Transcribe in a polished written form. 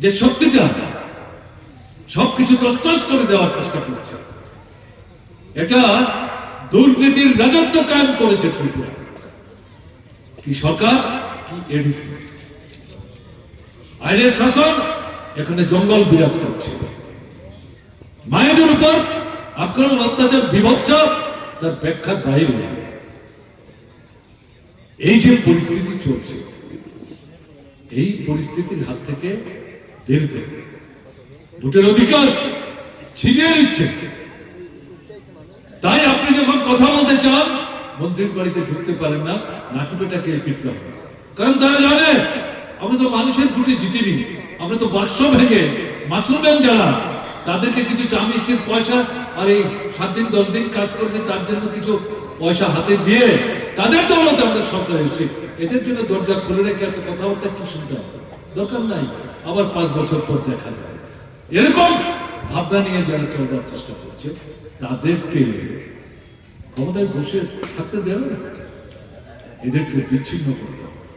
যে শক্তিটা সবকিছু তছনছ করে দেওয়ার চেষ্টা করছে, এটা দুর্নীতির রাজত্ব কায়েম করেছে ত্রিপুরা। কি সরকার, কি এডিসি, আইনের শাসন, এখানে জঙ্গল বিরাজ করছে। মায়েদের উপর আক্রমণ, অত্যাচার, বিভৎস, তার ব্যাখ্যার বাইরে। এই যে পরিস্থিতি চলছে, এই পরিস্থিতির হাত থেকে দেরিতে ভোটের অধিকার ছিনিয়ে নিচ্ছে। তাই আপনি যখন কথা বলতে চান, মন্ত্রীর বাড়িতে ঢুকতে পারেন না, লাঠি পেটাকে ফিরতে হবে। কারণ তারা জানে আমরা তো মানুষের ভোটে জিতিনি, আমরা তো বাক্স ভেঙে মাসুমেন যারা, তাদেরকে কিছু চা মিষ্টির পয়সা আর এই 7 দিন 10 দিন কাজ করেছে তার জন্য কিছু পয়সা হাতে দিয়ে তাদের দৌলতে আমরা সরকারে এসেছি। এদের জন্য দরজা খুলে রেখে এত কথাবার্তা কি শুনতে হবে? দরকার নাই। আবার 5 বছর পর দেখা যায়। এরকম ভাবনা নিয়ে যারা চলবার চেষ্টা করছে, তাদেরকে ক্ষমতায় বসে থাকতে দেবে না, এদেরকে বিচ্ছিন্ন করতে হবে।